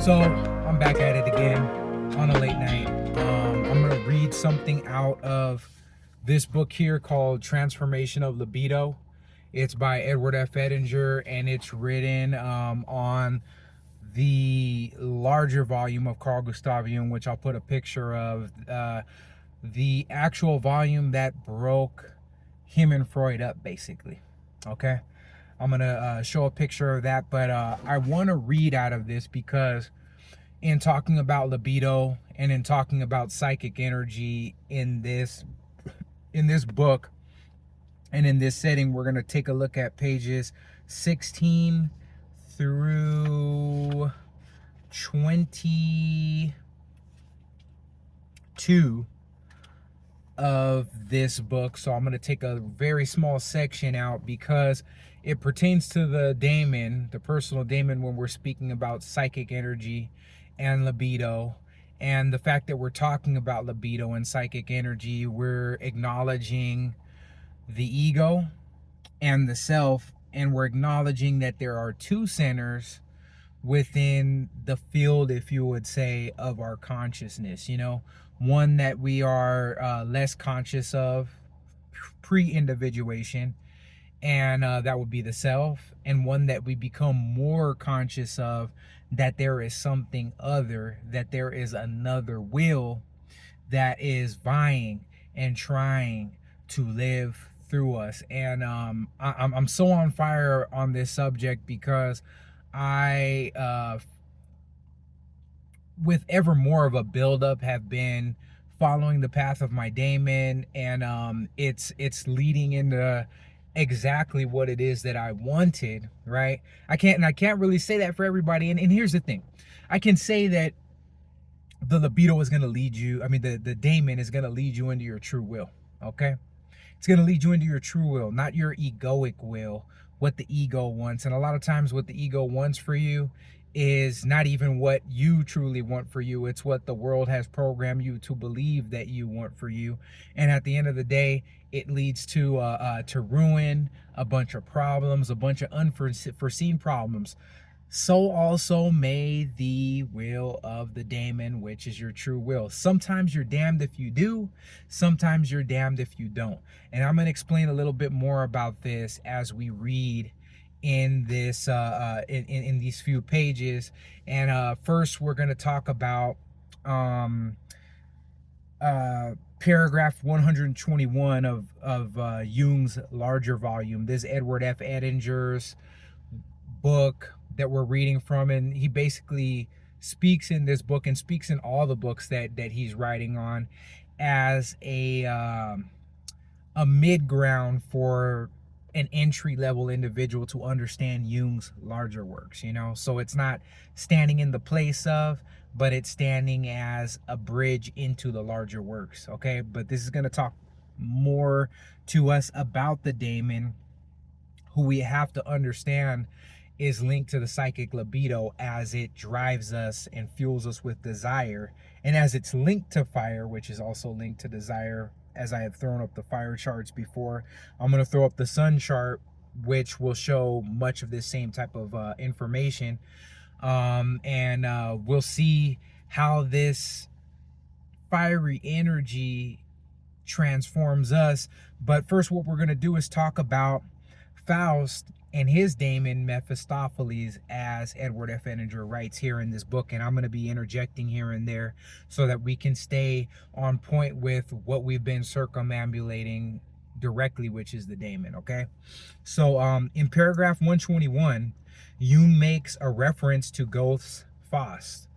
So I'm back at it again on a late night. I'm gonna read something out of this book here called Transformation of Libido. It's by Edward F. Edinger, and it's written on the larger volume of Carl Gustav Jung, which I'll put a picture of. The actual volume that broke him and Freud up, basically. Okay, I'm gonna show a picture of that, but I want to read out of this because in talking about libido and in talking about psychic energy in this book and in this setting, we're gonna take a look at pages 16 through 22 of this book. So I'm going to take a very small section out because it pertains to the daemon, the personal daemon, when we're speaking about psychic energy and libido. And the fact that we're talking about libido and psychic energy, we're acknowledging the ego and the self, and we're acknowledging that there are two centers within the field, if you would say, of our consciousness. One that we are less conscious of pre-individuation, and that would be the self, and one that we become more conscious of, that there is something other, that there is another will that is vying and trying to live through us. And I'm so on fire on this subject because I with ever more of a buildup have been following the path of my daemon, and it's leading into exactly what it is that I wanted, right? I can't really say that for everybody, and here's the thing. I can say that the libido is going to lead you, the daemon is going to lead you into your true will, okay? It's going to lead you into your true will, not your egoic will, what the ego wants. And a lot of times what the ego wants for you is not even what you truly want for you. It's what the world has programmed you to believe that you want for you. And at the end of the day, it leads to ruin, a bunch of problems, a bunch of unforeseen problems. So also may the will of the daemon, which is your true will. Sometimes you're damned if you do, sometimes you're damned if you don't. And I'm going to explain a little bit more about this as we read in this in these few pages. And first we're going to talk about paragraph 121 of Jung's larger volume. This is Edward F. Edinger's book that we're reading from, and he basically speaks in this book, and speaks in all the books that he's writing on, as a mid ground for an entry-level individual to understand Jung's larger works. So it's not standing in the place of, but it's standing as a bridge into the larger works, okay? But this is going to talk more to us about the daemon, who we have to understand is linked to the psychic libido, as it drives us and fuels us with desire, and as it's linked to fire, which is also linked to desire. As I have thrown up the fire charts before, I'm going to throw up the sun chart, which will show much of this same type of information, and we'll see how this fiery energy transforms us. But first, what we're going to do is talk about Faust and his daemon Mephistopheles, as Edward F. Edinger writes here in this book. And I'm going to be interjecting here and there so that we can stay on point with what we've been circumambulating directly, which is the daemon, okay? So in paragraph 121, Jung makes a reference to Goethe's Faust.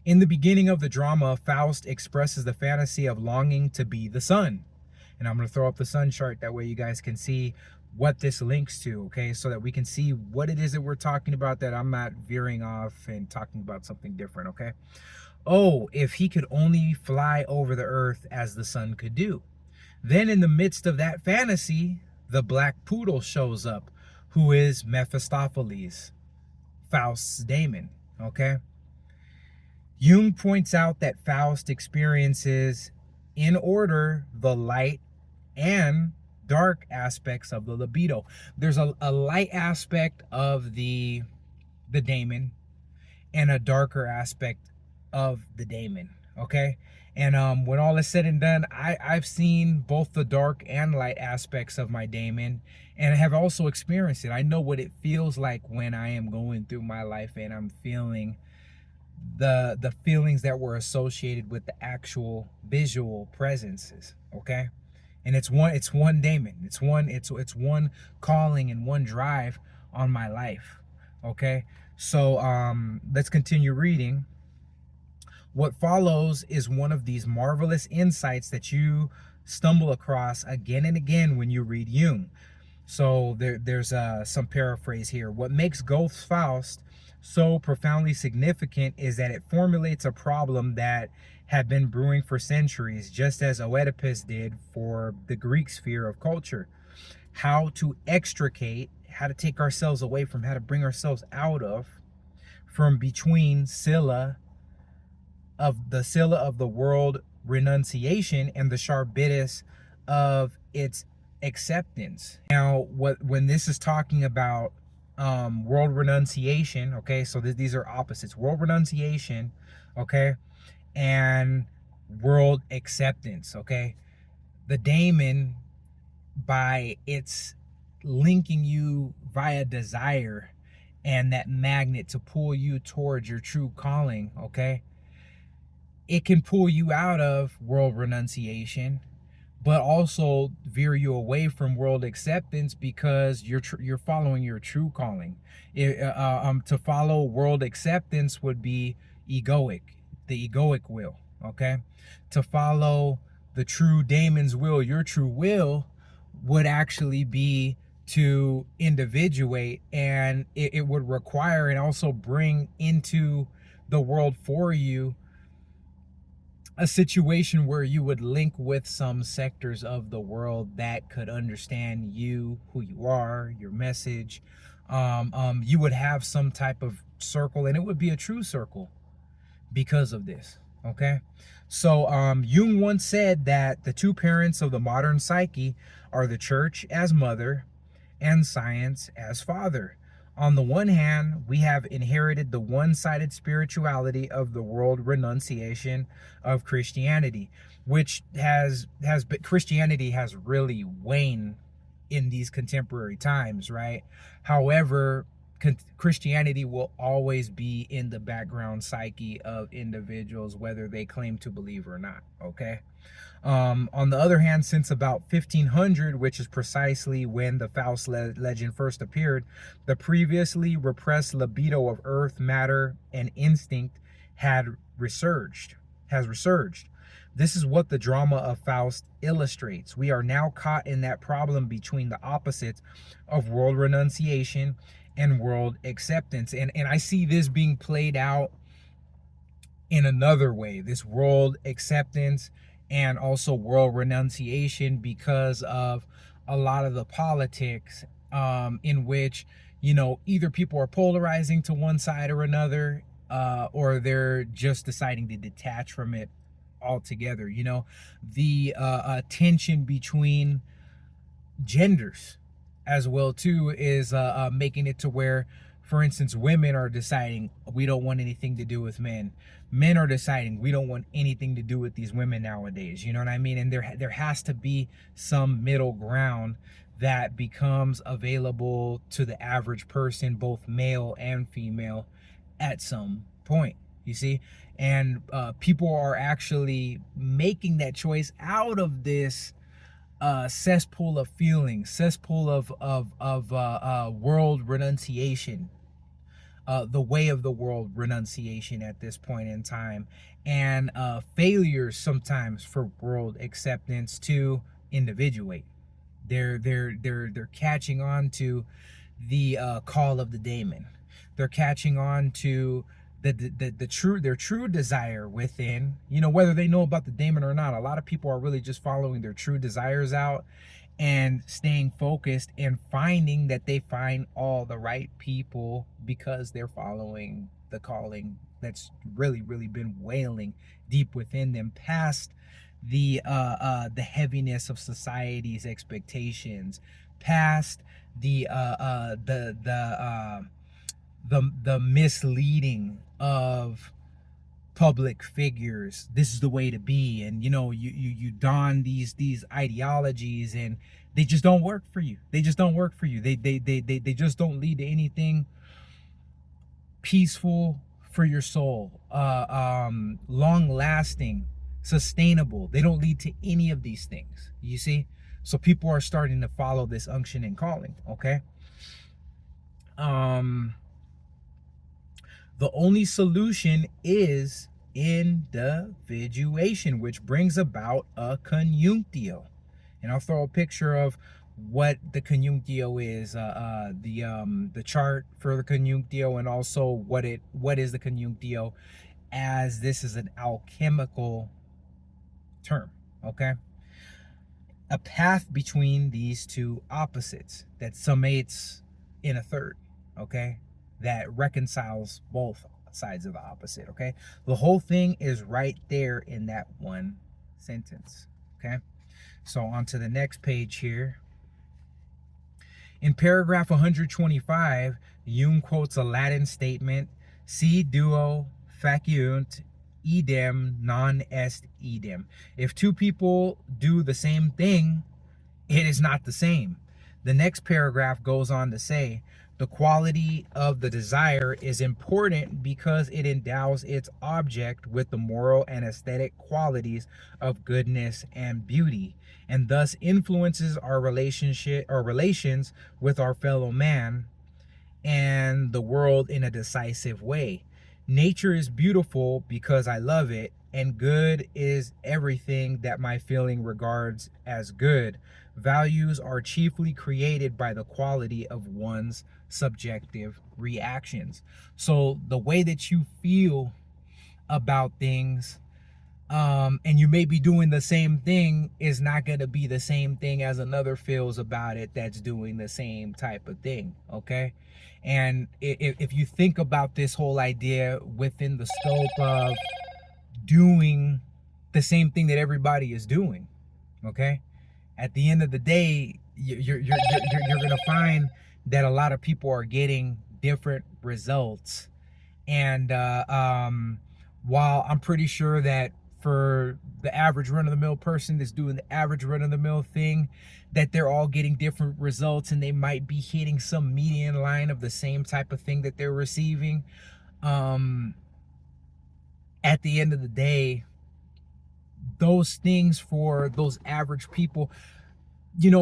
In the beginning of the drama, Faust expresses the fantasy of longing to be the sun. And I'm going to throw up the sun chart, that way you guys can see what this links to, okay? So that we can see what it is that we're talking about, that I'm not veering off and talking about something different, okay? Oh, if he could only fly over the earth as the sun could do. Then in the midst of that fantasy, the black poodle shows up, who is Mephistopheles, Faust's daemon, okay? Jung points out that Faust experiences in order the light and dark aspects of the libido. There's a light aspect of the daemon, and a darker aspect of the daemon. Okay. And when all is said and done, I've seen both the dark and light aspects of my daemon, and have also experienced it. I know what it feels like when I am going through my life and I'm feeling the feelings that were associated with the actual visual presences. Okay. And it's one daemon. It's one calling and one drive on my life. Okay. So let's continue reading. What follows is one of these marvelous insights that you stumble across again and again when you read Jung. So there's some paraphrase here. What makes Goethe's Faust so profoundly significant is that it formulates a problem that had been brewing for centuries, just as Oedipus did for the Greek sphere of culture. How to extricate, how to take ourselves away from, how to bring ourselves out of, from between Scylla of the world renunciation and the Charybdis of its acceptance. Now, when this is talking about world renunciation, okay, so these are opposites: world renunciation, okay, and world acceptance, okay. The daemon, by its linking you via desire and that magnet to pull you towards your true calling, okay, it can pull you out of world renunciation, but also veer you away from world acceptance, because you're following your true calling. To follow world acceptance would be egoic, the egoic will. Okay, to follow the true daemon's will, your true will, would actually be to individuate, and it would require and also bring into the world for you a situation where you would link with some sectors of the world that could understand you, who you are, your message. You would have some type of circle, and it would be a true circle because of this. Okay. So Jung once said that the two parents of the modern psyche are the church as mother and science as father. On the one hand, we have inherited the one-sided spirituality of the world renunciation of Christianity, which Christianity has really waned in these contemporary times, right? However, Christianity will always be in the background psyche of individuals, whether they claim to believe or not. Okay. On the other hand, since about 1500, which is precisely when the Faust legend first appeared, the previously repressed libido of earth, matter, and instinct has resurged. This is what the drama of Faust illustrates. We are now caught in that problem between the opposites of world renunciation and world acceptance. And I see this being played out in another way, this world acceptance and also world renunciation, because of a lot of the politics in which, either people are polarizing to one side or another, or they're just deciding to detach from it altogether. The tension between genders as well too is making it to where, for instance, women are deciding we don't want anything to do with men. Men are deciding we don't want anything to do with these women nowadays. You know what I mean? And there has to be some middle ground that becomes available to the average person, both male and female, at some point. You see? And people are actually making that choice out of this cesspool of feelings, cesspool of world renunciation, the way of the world renunciation at this point in time, and failures sometimes for world acceptance to individuate. They're catching on to the call of the daemon. They're catching on to their true desire within, whether they know about the daemon or not. A lot of people are really just following their true desires out and staying focused and finding that they find all the right people because they're following the calling that's really been wailing deep within them, past the heaviness of society's expectations, past the the misleading of public figures. This is the way to be, and you don these ideologies, and they just don't work for you. They just don't work for you. They just don't lead to anything peaceful for your soul, long lasting, sustainable. They don't lead to any of these things, you see. So people are starting to follow this unction and calling. Okay. The only solution is individuation, which brings about a conjunctio. And I'll throw a picture of what the conjunctio is, the chart for the conjunctio, and also what is the conjunctio, as this is an alchemical term. Okay, a path between these two opposites that summates in a third. Okay, that reconciles both sides of the opposite. Okay, the whole thing is right there in that one sentence. Okay, so on to the next page here. In paragraph 125, Jung quotes a Latin statement: "Si duo faciunt, idem non est idem." If two people do the same thing, it is not the same. The next paragraph goes on to say, the quality of the desire is important because it endows its object with the moral and aesthetic qualities of goodness and beauty, and thus influences our relationship or relations with our fellow man and the world in a decisive way. Nature is beautiful because I love it, and good is everything that my feeling regards as good. Values are chiefly created by the quality of one's subjective reactions. So the way that you feel about things, and you may be doing the same thing, is not going to be the same thing as another feels about it that's doing the same type of thing. Okay, and if you think about this whole idea within the scope of doing the same thing that everybody is doing, okay, at the end of the day, you're going to find that a lot of people are getting different results. And while I'm pretty sure that for the average run-of-the-mill person that's doing the average run-of-the-mill thing, that they're all getting different results, and they might be hitting some median line of the same type of thing that they're receiving, at the end of the day, those things for those average people,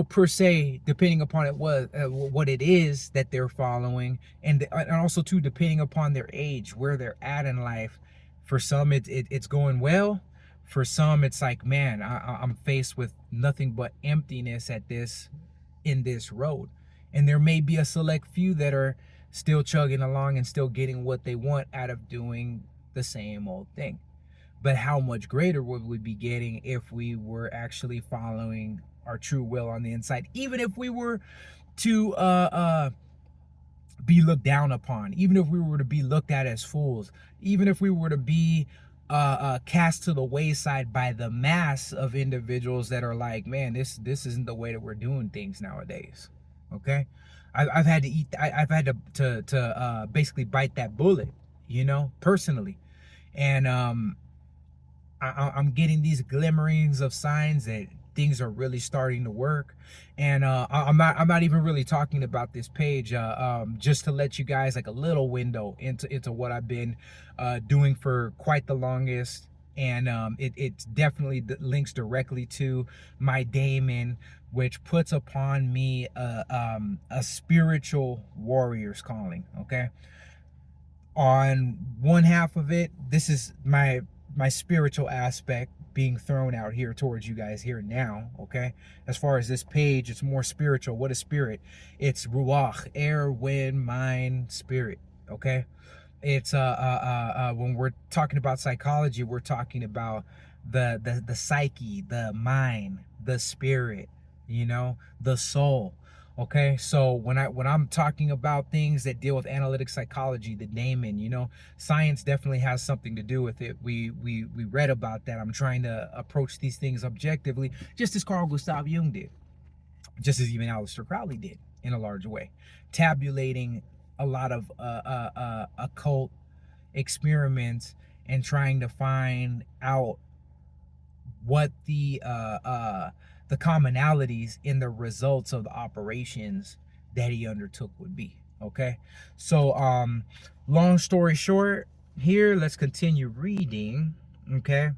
per se, depending upon what it is that they're following, and also too, depending upon their age, where they're at in life. For some, it's going well. For some, it's like, man, I'm faced with nothing but emptiness in this road. And there may be a select few that are still chugging along and still getting what they want out of doing the same old thing. But how much greater would we be getting if we were actually following our true will on the inside? Even if we were to be looked down upon, even if we were to be looked at as fools, even if we were to be cast to the wayside by the mass of individuals that are like, man, this isn't the way that we're doing things nowadays. Okay, I've had to I've had to basically bite that bullet, personally, and I'm getting these glimmerings of signs that things are really starting to work. And I'm not even really talking about this page, just to let you guys like a little window into what I've been doing for quite the longest. And it definitely links directly to my daemon, which puts upon me a spiritual warrior's calling. Okay, on one half of it, this is my spiritual aspect being thrown out here towards you guys here now. Okay, as far as this page, it's more spiritual. What is spirit? It's ruach, air, wind, mind, spirit. Okay, it's when we're talking about psychology, we're talking about the psyche, the mind, the spirit, the soul. Okay, so when I'm talking about things that deal with analytic psychology, the daemon, science definitely has something to do with it. We read about that. I'm trying to approach these things objectively, just as Carl Gustav Jung did, just as even Aleister Crowley did in a large way, tabulating a lot of occult experiments and trying to find out what the commonalities in the results of the operations that he undertook would be. Okay, so long story short, here let's continue reading. Okay,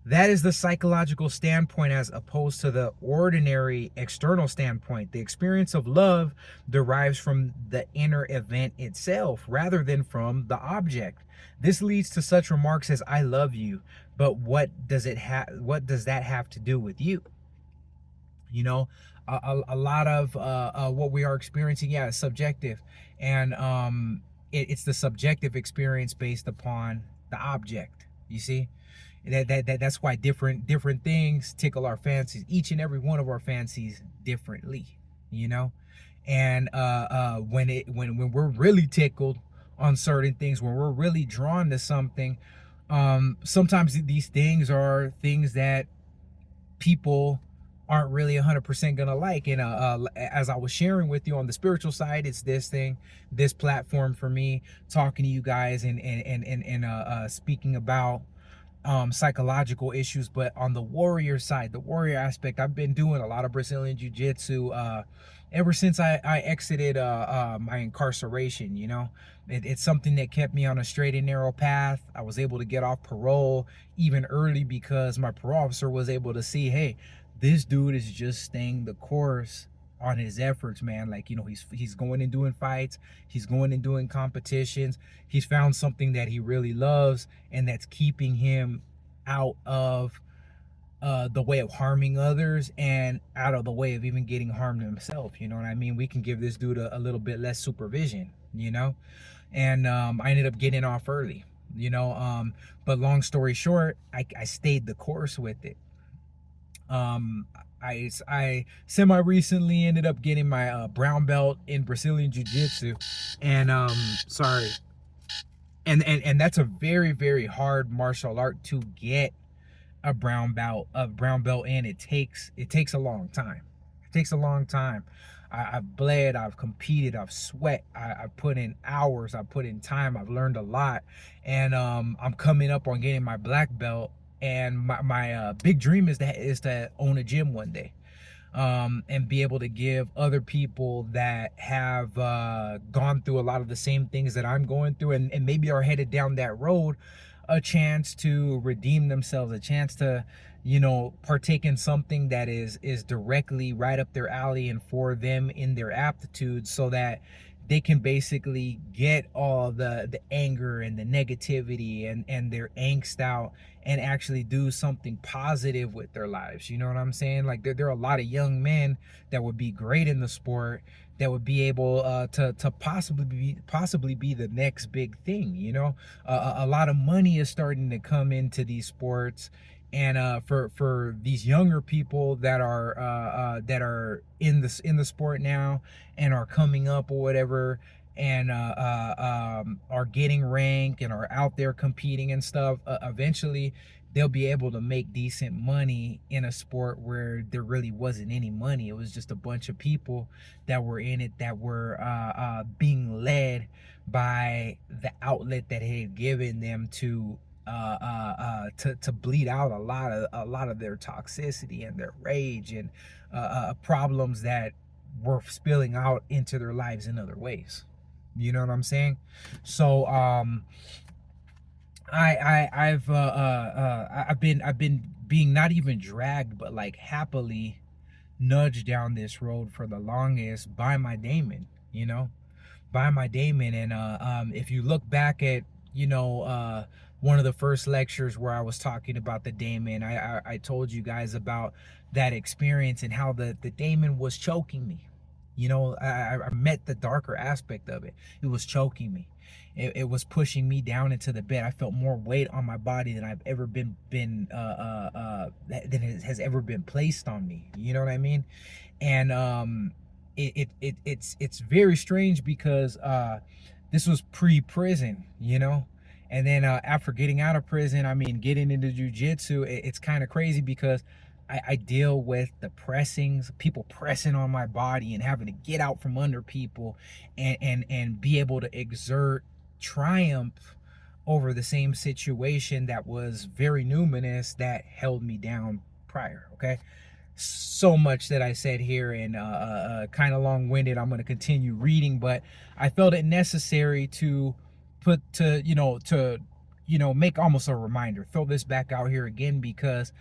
that is the psychological standpoint as opposed to the ordinary external standpoint. The experience of love derives from the inner event itself rather than from the object. This leads to such remarks as "I love you," but what does that have to do with you? You know, a lot of what we are experiencing, yeah, is subjective, and it's the subjective experience based upon the object. You see, that's why different things tickle our fancies. Each and every one of our fancies differently. You know, and when we're really tickled on certain things, when we're really drawn to something, sometimes these things are things that people aren't really 100% gonna like. And as I was sharing with you on the spiritual side, it's this platform for me, talking to you guys and speaking about psychological issues. But on the warrior side, the warrior aspect, I've been doing a lot of Brazilian jiu-jitsu ever since I exited my incarceration. You know, it's something that kept me on a straight and narrow path. I was able to get off parole even early because my parole officer was able to see, hey, this dude is just staying the course on his efforts, man. Like, you know, he's going and doing fights, he's going and doing competitions, he's found something that he really loves, and that's keeping him out of the way of harming others and out of the way of even getting harmed himself. You know what I mean? We can give this dude a little bit less supervision, you know. And I ended up getting off early, you know. But long story short, I stayed the course with it. um I semi recently ended up getting my brown belt in Brazilian Jiu-Jitsu, and sorry, and that's a very hard martial art to get a brown belt in. It takes a long time. It takes a long time. I've bled, I've competed, I've sweat, I've put in hours, I've put in time, I've learned a lot, and I'm coming up on getting my black belt. And my big dream is to own a gym one day, and be able to give other people that have gone through a lot of the same things that I'm going through, and maybe are headed down that road, a chance to redeem themselves, a chance to, you know, partake in something that is directly right up their alley and for them in their aptitude, so that they can basically get all the anger and the negativity and their angst out, and actually do something positive with their lives. You know what I'm saying? Like, there are a lot of young men that would be great in the sport, that would be able to possibly be the next big thing. You know, a lot of money is starting to come into these sports, and for these younger people that are in the sport now and are coming up or whatever, and are getting ranked and are out there competing and stuff, eventually they'll be able to make decent money in a sport where there really wasn't any money. It was just a bunch of people that were in it, that were being led by the outlet that had given them to bleed out a lot of their toxicity and their rage and problems that were spilling out into their lives in other ways. You know what I'm saying? So I've been being not even dragged, but like happily nudged down this road for the longest by my daemon. You know, by my daemon. And if you look back at, you know, one of the first lectures where I was talking about the daemon, I told you guys about that experience and how the daemon was choking me. You know, I met the darker aspect of it. It was choking me. It was pushing me down into the bed. I felt more weight on my body than I've ever than has ever been placed on me. You know what I mean? And it's very strange because this was pre-prison, you know. And then after getting out of prison, I mean, getting into jujitsu, it's kind of crazy because I deal with the pressings, people pressing on my body and having to get out from under people, and be able to exert triumph over the same situation that was very numinous that held me down prior. Okay, so much that I said here, and kind of long-winded. I'm going to continue reading, but I felt it necessary to put to make almost a reminder, throw this back out here again, because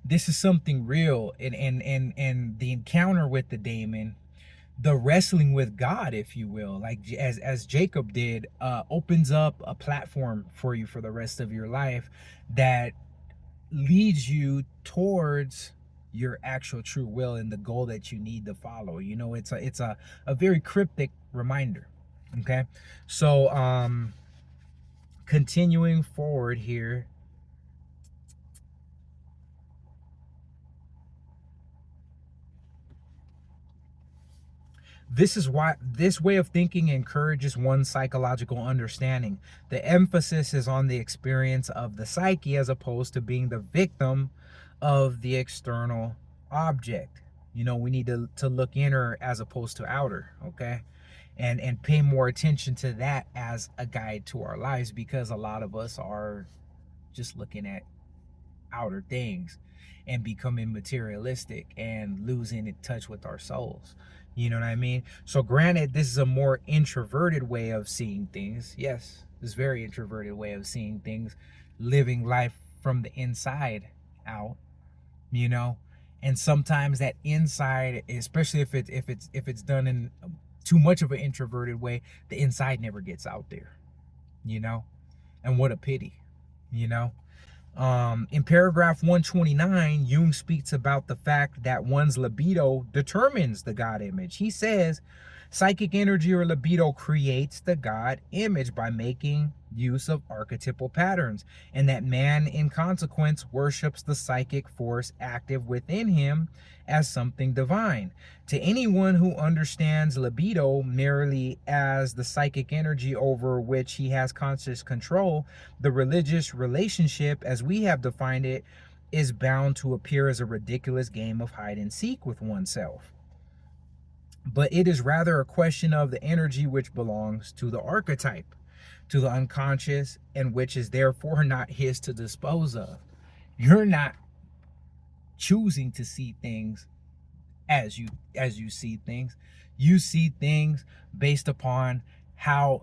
this is something real, and the encounter with the daemon, the wrestling with God, if you will, like as Jacob did, opens up a platform for you for the rest of your life that leads you towards your actual true will and the goal that you need to follow. It's a very cryptic reminder. Okay, so continuing forward here. This is why this way of thinking encourages one's psychological understanding. The emphasis is on the experience of the psyche as opposed to being the victim of the external object. We need to look inner as opposed to outer, okay? And pay more attention to that as a guide to our lives, because a lot of us are just looking at outer things and becoming materialistic and losing in touch with our souls. You know what I mean? So granted, this is a more introverted way of seeing things. Yes, this very introverted way of seeing things, living life from the inside out, you know? And sometimes that inside, especially if it's done in too much of an introverted way, the inside never gets out there, you know? And what a pity, you know? In paragraph 129, Jung speaks about the fact that one's libido determines the God image. He says, psychic energy or libido creates the God image by making use of archetypal patterns, and that man, in consequence, worships the psychic force active within him as something divine. To anyone who understands libido merely as the psychic energy over which he has conscious control, the religious relationship, as we have defined it, is bound to appear as a ridiculous game of hide and seek with oneself. But it is rather a question of the energy which belongs to the archetype, to the unconscious, and which is therefore not his to dispose of. You're not choosing to see things as you see things. You see things based upon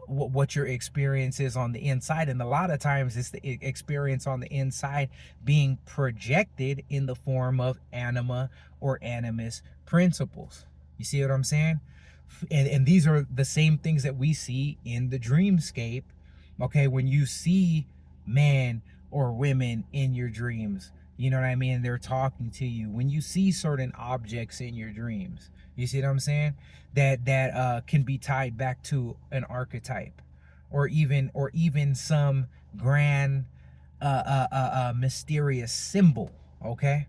what your experience is on the inside, and a lot of times it's the experience on the inside being projected in the form of anima or animus principles. You see what I'm saying? And these are the same things that we see in the dreamscape. Okay, when you see men or women in your dreams, you know what I mean? They're talking to you. When you see certain objects in your dreams, you see what I'm saying? That can be tied back to an archetype, or even some grand mysterious symbol. Okay,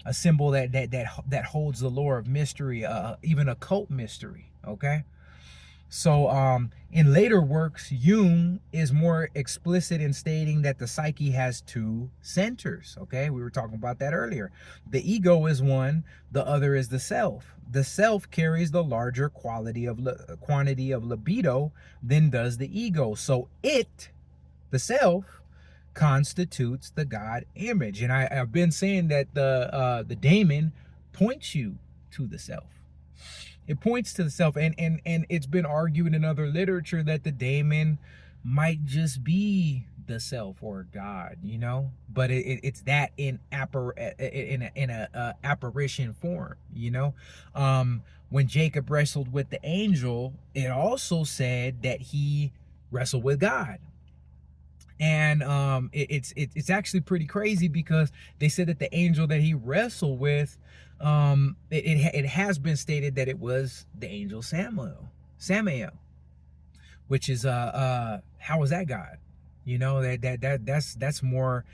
a symbol that holds the lore of mystery, even occult mystery. Okay. So in later works, Jung is more explicit in stating that the psyche has two centers. Okay, we were talking about that earlier. The ego is one, the other is the self. The self carries the larger quantity of libido than does the ego. So the self, constitutes the God image. And I've been saying that the daemon points you to the self. It points to the self, and it's been argued in other literature that the daemon might just be the self or God, but it's that in a apparition form, when Jacob wrestled with the angel, it also said that he wrestled with God. And it's actually pretty crazy, because they said that the angel that he wrestled with, it has been stated that it was the angel Samael, which is how is that God? That's more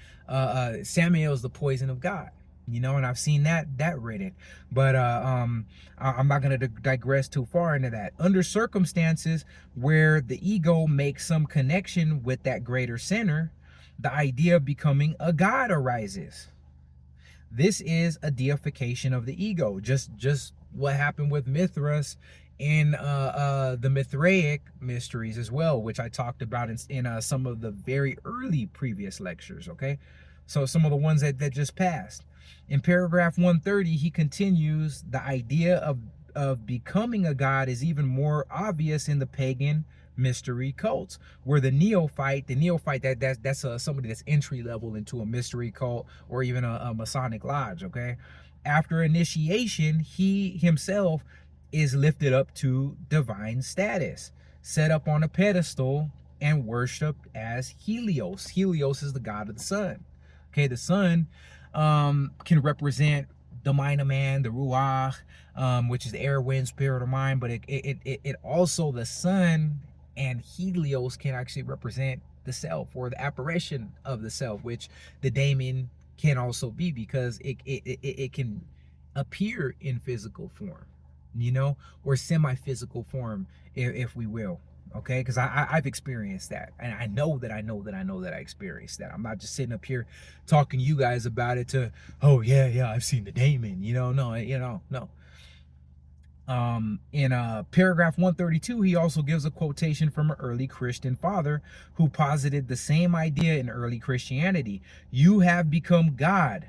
Samael is the poison of God. And I've seen that written, but I'm not going to digress too far into that. Under circumstances where the ego makes some connection with that greater center, the idea of becoming a god arises. This is a deification of the ego. Just what happened with Mithras in the Mithraic mysteries as well, which I talked about in some of the very early previous lectures, okay? So some of the ones that just passed. In paragraph 130, he continues, the idea of becoming a god is even more obvious in the pagan mystery cults, where the neophyte that's somebody that's entry level into a mystery cult or even a Masonic lodge, okay? After initiation, he himself is lifted up to divine status, set up on a pedestal, and worshipped as Helios. Helios is the god of the sun. Okay, the sun can represent the mind of man, the ruach, which is the air, wind, spirit, or mind. But it also, the sun and Helios can actually represent the self or the apparition of the self, which the daemon can also be, because it can appear in physical form, you know, or semi-physical form, if we will. Okay, because I've experienced that, and I know that I experienced that. I'm not just sitting up here talking to you guys about it to, oh yeah, I've seen the daemon, no. In paragraph 132, he also gives a quotation from an early Christian father who posited the same idea in early Christianity. You have become God.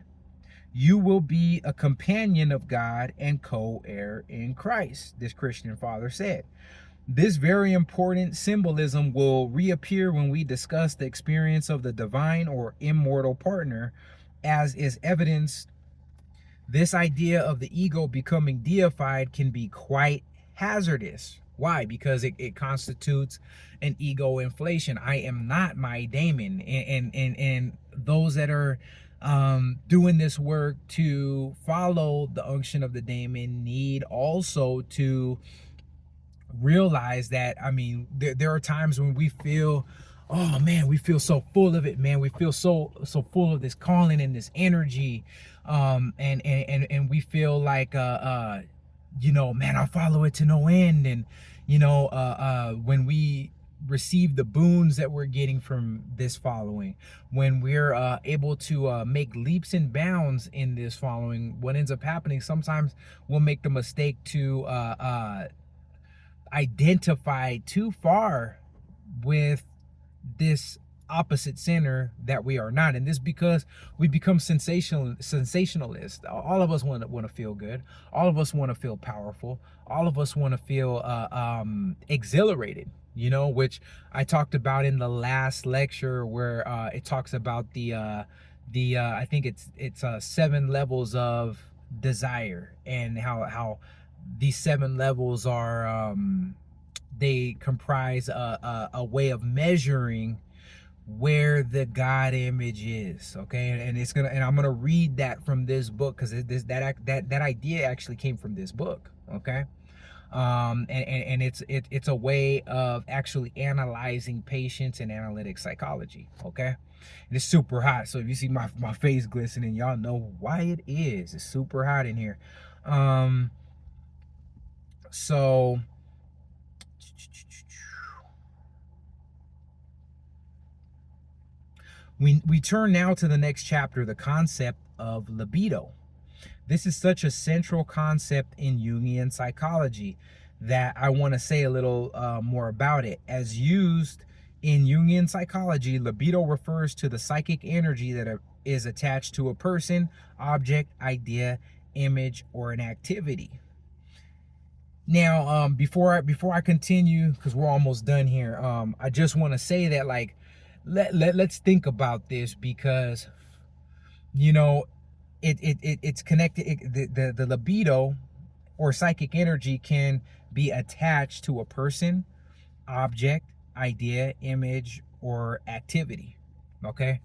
You will be a companion of God and co-heir in Christ, this Christian father said. This very important symbolism will reappear when we discuss the experience of the divine or immortal partner, as is evidenced. This idea of the ego becoming deified can be quite hazardous. Why? Because it constitutes an ego inflation. I am not my daemon. And those that are doing this work to follow the unction of the daemon need also to realize that, I mean, there are times when we feel, oh man, we feel so full of it, man. We feel so full of this calling and this energy, and we feel like man, I'll follow it to no end. And when we receive the boons that we're getting from this following, when we're able to make leaps and bounds in this following, what ends up happening, sometimes we'll make the mistake to identify too far with this opposite center that we are not. And this because we become sensationalist. All of us want to feel good. All of us want to feel powerful. All of us want to feel exhilarated, which I talked about in the last lecture, where it talks about the I think it's 7 levels of desire, and how these 7 levels are they comprise a way of measuring where the God image is. Okay, and I'm gonna read that from this book, because that idea actually came from this book. Okay, and it's a way of actually analyzing patients and analytic psychology. Okay, and it's super hot, so if you see my face glistening, y'all know why it is. It's super hot in here. So we turn now to the next chapter, the concept of libido. This is such a central concept in Jungian psychology that I want to say a little more about it. As used in Jungian psychology, libido refers to the psychic energy that is attached to a person, object, idea, image, or an activity. Now, before I continue, because we're almost done here, I just want to say that, like, let's think about this, because it's connected. The libido or psychic energy can be attached to a person, object, idea, image, or activity. Okay,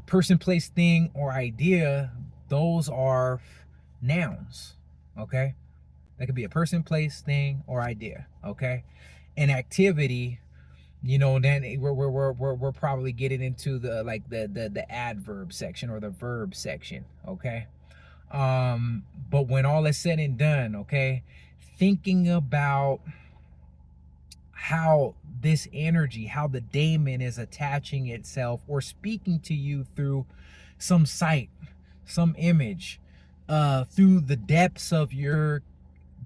person, place, thing, or idea, those are nouns. Okay, that could be a person, place, thing, or idea. Okay, an activity, then we're probably getting into the adverb section or the verb section. Okay, but when all is said and done, okay, thinking about how this energy, how the daemon is attaching itself or speaking to you through some sight, some image through the depths of your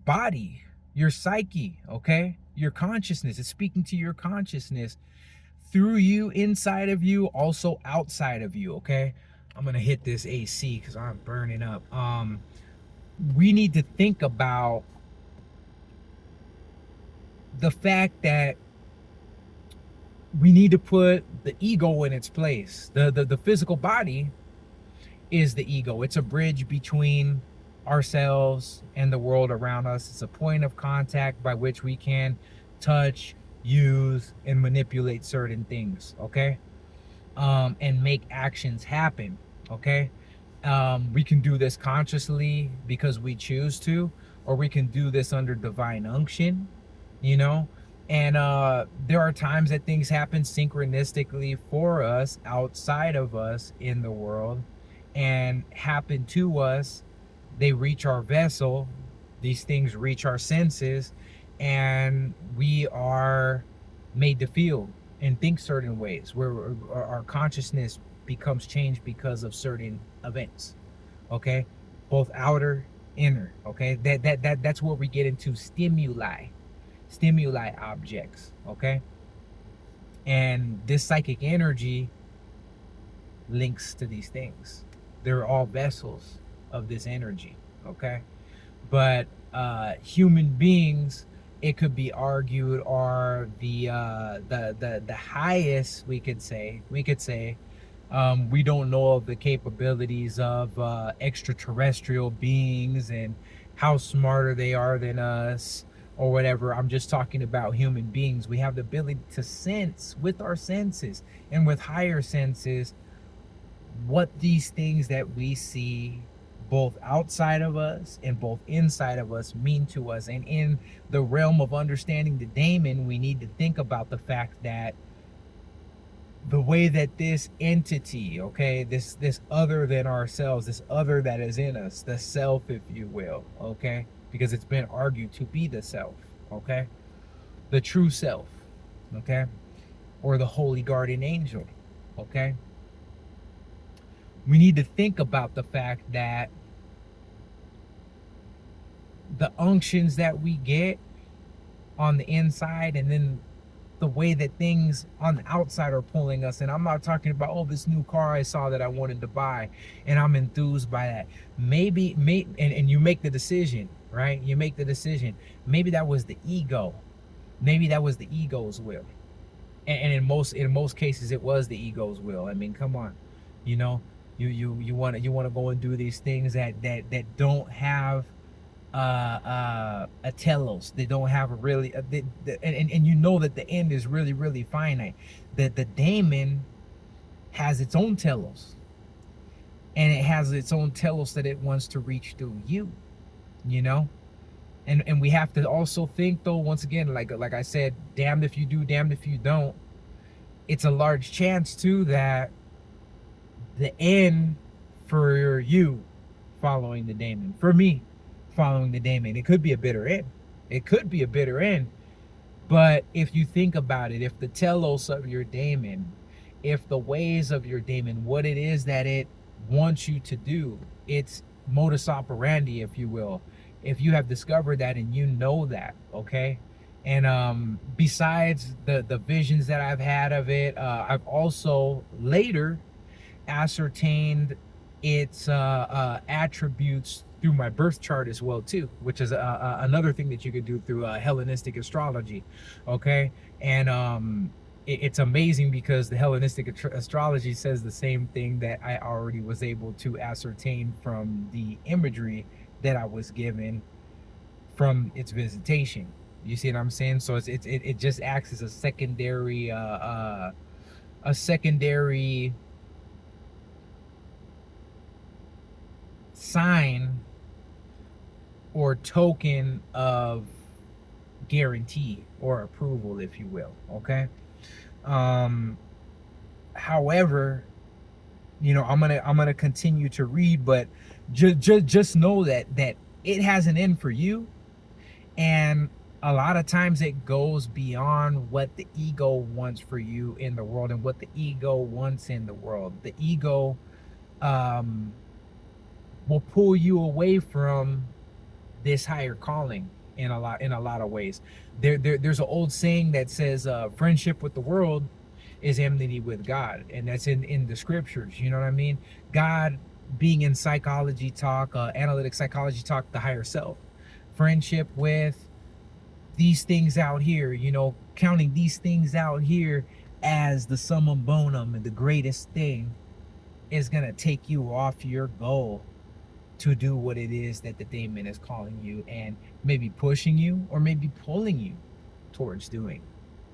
body, your psyche, okay? Your consciousness. It's speaking to your consciousness through you, inside of you, also outside of you, okay? I'm gonna hit this AC because I'm burning up. We need to think about the fact that we need to put the ego in its place. The physical body is the ego. It's a bridge between ourselves and the world around us. It's a point of contact by which we can touch, use, and manipulate certain things, okay? And make actions happen, okay? We can do this consciously because we choose to, or we can do this under divine unction, you know? And there are times that things happen synchronistically for us, outside of us in the world, and happen to us. They reach our vessel, these things reach our senses, and we are made to feel and think certain ways, where our consciousness becomes changed because of certain events, okay? Both outer, inner, okay? That's where we get into stimuli objects, okay? And this psychic energy links to these things. They're all vessels of this energy, okay? But human beings, it could be argued, are the highest, we could say. We don't know of the capabilities of extraterrestrial beings and how smarter they are than us or whatever. I'm just talking about human beings. We have the ability to sense with our senses and with higher senses what these things that we see both outside of us and both inside of us mean to us. And in the realm of understanding the daemon, we need to think about the fact that the way that this entity, okay, this other than ourselves, this other that is in us, the self, if you will, okay, because it's been argued to be the self, okay, the true self, okay, or the holy guardian angel, okay. We need to think about the fact that the unctions that we get on the inside, and then the way that things on the outside are pulling us. And I'm not talking about, oh, this new car I saw that I wanted to buy and I'm enthused by that. Maybe and you make the decision, right? You make the decision. Maybe that was the ego. Maybe that was the ego's will. And in most cases it was the ego's will. I mean, come on. You know, you want to go and do these things that don't have a telos. They don't have a really and you know that the end is really, really finite. That the daemon has its own telos, and it has its own telos that it wants to reach through you, you know. And we have to also think, though, once again, like I said, damned if you do, damned if you don't. It's a large chance too that the end for you following the daemon, for me following the daemon, it could be a bitter end. It could be a bitter end. But if you think about it, if the telos of your daemon, if the ways of your daemon, what it is that it wants you to do, its modus operandi, if you will, if you have discovered that and you know that, okay? And besides the visions that I've had of it, I've also later ascertained its attributes through my birth chart as well too, which is another thing that you could do through Hellenistic astrology, okay? And it's amazing because the Hellenistic astrology says the same thing that I already was able to ascertain from the imagery that I was given from its visitation. You see what I'm saying? So it just acts as a secondary sign or token of guarantee or approval, if you will, okay? However, you know, I'm gonna continue to read, but just know that it has an end for you, and a lot of times it goes beyond what the ego wants for you in the world and what the ego wants in the world. The ego will pull you away from this higher calling in a lot of ways. There's an old saying that says friendship with the world is enmity with God, and that's in the scriptures. You know what I mean? God being in psychology talk, analytic psychology talk, the higher self. Friendship with these things out here, you know, counting these things out here as the summum bonum and the greatest thing, is gonna take you off your goal to do what it is that the daemon is calling you, and maybe pushing you or maybe pulling you towards doing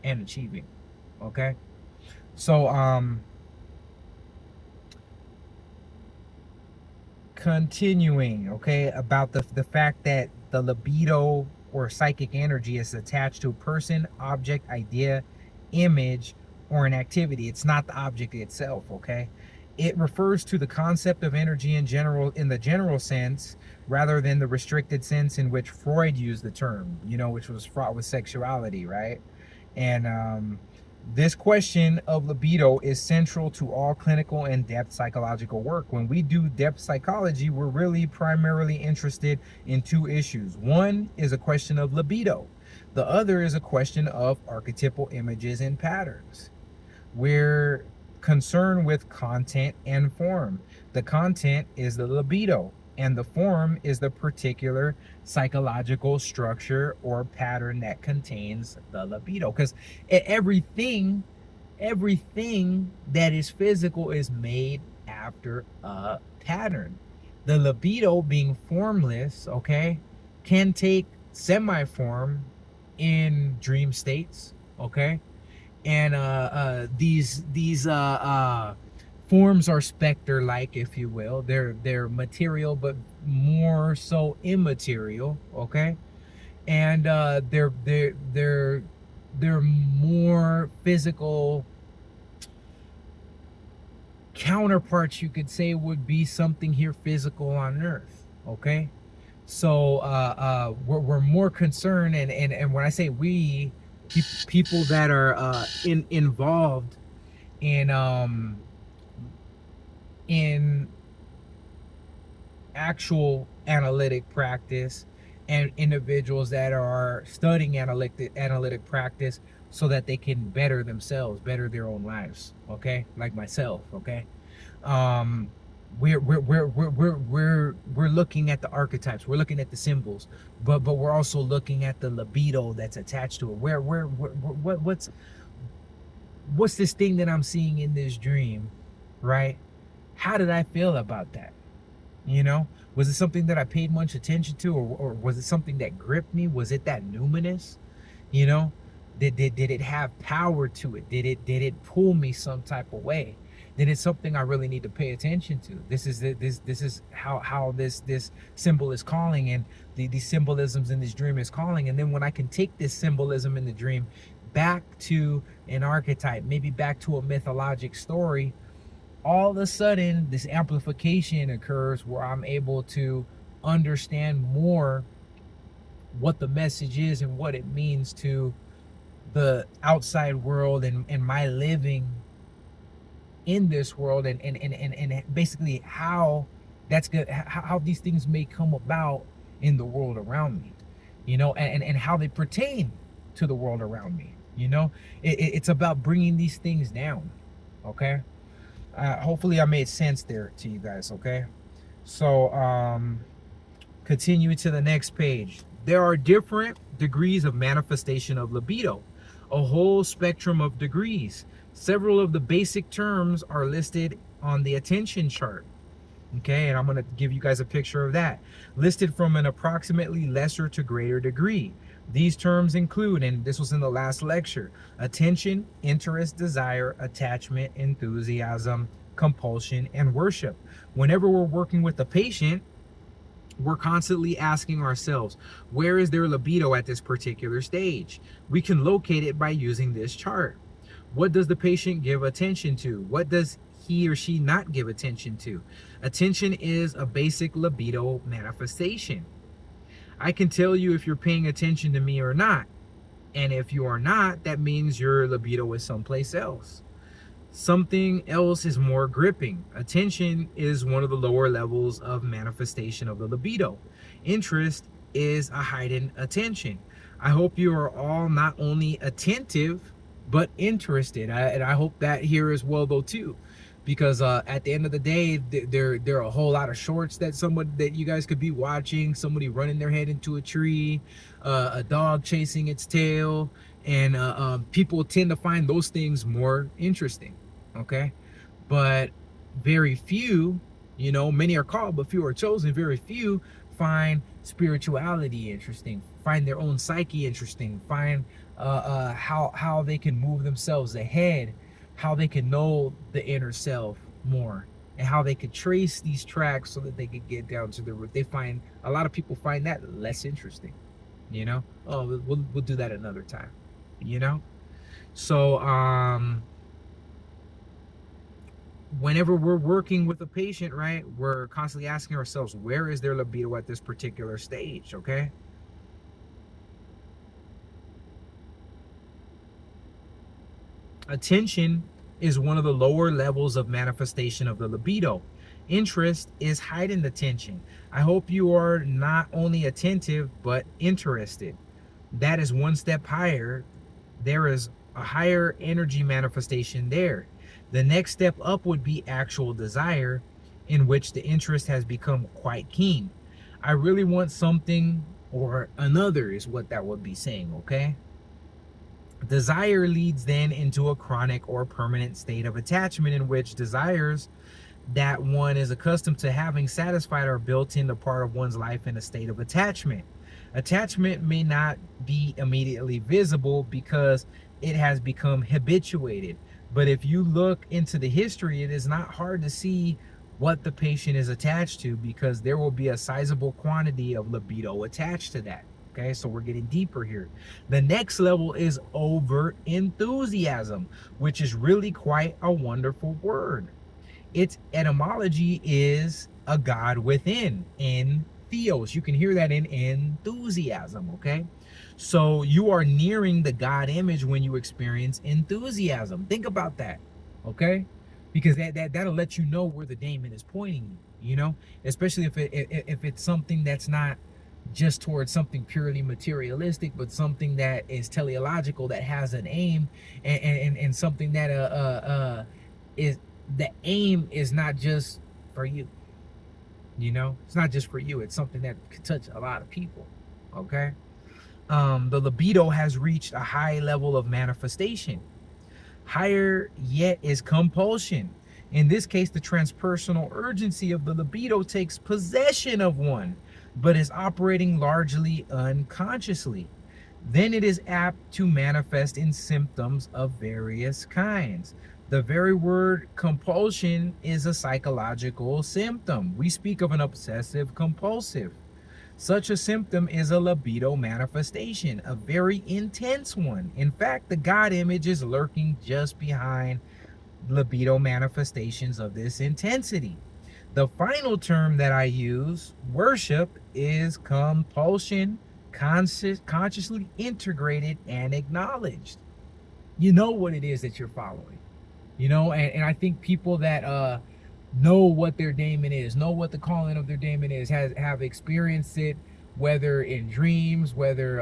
and achieving. Okay, so continuing, okay, about the fact that the libido or psychic energy is attached to a person, object, idea, image, or an activity. It's not the object itself, okay? It refers to the concept of energy in general, in the general sense, rather than the restricted sense in which Freud used the term, you know, which was fraught with sexuality, right? And this question of libido is central to all clinical and depth psychological work. When we do depth psychology, we're really primarily interested in two issues. One is a question of libido. The other is a question of archetypal images and patterns. We're concerned with content and form. The content is the libido, and the form is the particular psychological structure or pattern that contains the libido. Because everything, everything that is physical is made after a pattern. The libido, being formless, okay, can take semi-form in dream states, okay, and these forms are specter like, if you will. They're material but more so immaterial, okay, and they're more physical counterparts, you could say, would be something here physical on earth, okay. So we're more concerned, and when I say we, people that are involved in actual analytic practice, and individuals that are studying analytic practice so that they can better themselves, better their own lives, okay, like myself, okay. um we're looking at the archetypes, we're looking at the symbols, but we're also looking at the libido that's attached to it. What's this thing that I'm seeing in this dream, right? How did I feel about that? You know, was it something that I paid much attention to, or was it something that gripped me? Was it that numinous? You know, did it have power to it? Did it pull me some type of way? Then it's something I really need to pay attention to. This is how this symbol is calling, and these symbolisms in this dream is calling. And then when I can take this symbolism in the dream back to an archetype, maybe back to a mythologic story, all of a sudden this amplification occurs where I'm able to understand more what the message is and what it means to the outside world, and my living in this world, and basically how that's good, how these things may come about in the world around me, you know, and how they pertain to the world around me, you know. It's about bringing these things down, okay. Hopefully I made sense there to you guys, okay. So continue to the next page. There are different degrees of manifestation of libido, a whole spectrum of degrees. Several of the basic terms are listed on the attention chart, okay, and I'm going to give you guys a picture of that, listed from an approximately lesser to greater degree. These terms include, and this was in the last lecture, attention, interest, desire, attachment, enthusiasm, compulsion, and worship. Whenever we're working with a patient, we're constantly asking ourselves, where is their libido at this particular stage? We can locate it by using this chart. What does the patient give attention to? What does he or she not give attention to? Attention is a basic libido manifestation. I can tell you if you're paying attention to me or not. And if you are not, that means your libido is someplace else. Something else is more gripping. Attention is one of the lower levels of manifestation of the libido. Interest is a heightened attention. I hope you are all not only attentive but interested. And I hope that here as well though too, because at the end of the day, there are a whole lot of shorts that you guys could be watching. Somebody running their head into a tree, a dog chasing its tail, and people tend to find those things more interesting. Okay, but very few, many are called but few are chosen. Very few find spirituality interesting, find their own psyche interesting, find how they can move themselves ahead, how they can know the inner self more, and how they could trace these tracks so that they could get down to the root. They find a lot of people find that less interesting. Oh, we'll do that another time. So whenever we're working with a patient, right, we're constantly asking ourselves, where is their libido at this particular stage? Okay. Attention is one of the lower levels of manifestation of the libido. Interest is heightened attention. I hope you are not only attentive but interested. That is one step higher. There is a higher energy manifestation there. The next step up would be actual desire, in which the interest has become quite keen. I really want something or another, is what that would be saying. Okay. Desire leads then into a chronic or permanent state of attachment, in which desires that one is accustomed to having satisfied are built into part of one's life in a state of attachment. Attachment may not be immediately visible because it has become habituated. But if you look into the history, it is not hard to see what the patient is attached to, because there will be a sizable quantity of libido attached to that. Okay, so we're getting deeper here. The next level is overt enthusiasm, which is really quite a wonderful word. Its etymology is a God within, in theos. You can hear that in enthusiasm. Okay, so you are nearing the God image when you experience enthusiasm. Think about that. Okay, because that'll let you know where the daemon is pointing you. Especially if it's something that's not just towards something purely materialistic, but something that is teleological, that has an aim, and something that is, the aim is not just for you. It's not just for you. It's something that could touch a lot of people. Okay. The libido has reached a high level of manifestation. Higher yet is compulsion. In this case, the transpersonal urgency of the libido takes possession of one, but is operating largely unconsciously. Then it is apt to manifest in symptoms of various kinds. The very word compulsion is a psychological symptom. We speak of an obsessive compulsive. Such a symptom is a libido manifestation, a very intense one. In fact, the God image is lurking just behind libido manifestations of this intensity. The final term that I use, worship, is compulsion, consciously integrated and acknowledged. You know what it is that you're following. And I think people that know what their daemon is, know what the calling of their daemon is, have experienced it, whether in dreams, whether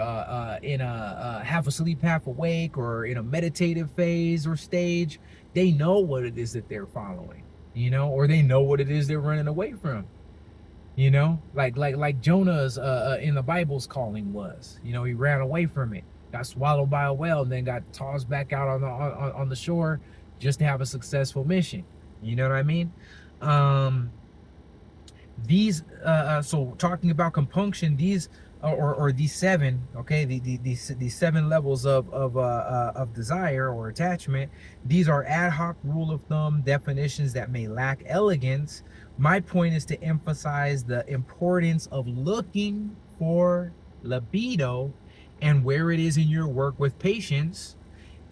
in a half asleep, half awake, or in a meditative phase or stage. They know what it is that they're following, or they know what it is they're running away from. Like Jonah's in the Bible's calling was. He ran away from it, got swallowed by a whale, and then got tossed back out on the shore just to have a successful mission. You know what I mean? These so talking about compunction, these or these seven, okay, these seven levels of desire or attachment, these are ad hoc rule of thumb definitions that may lack elegance. My point is to emphasize the importance of looking for libido and where it is in your work with patients.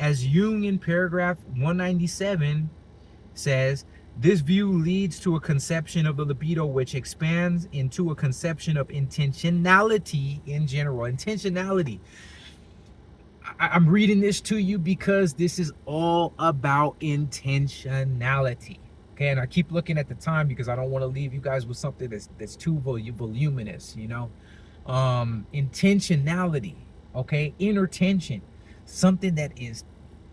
As Jung in paragraph 197 says, this view leads to a conception of the libido which expands into a conception of intentionality in general. Intentionality. I'm reading this to you because this is all about intentionality. Okay, and I keep looking at the time because I don't want to leave you guys with something that's too voluminous, you know. Intentionality, okay, inner tension, something that is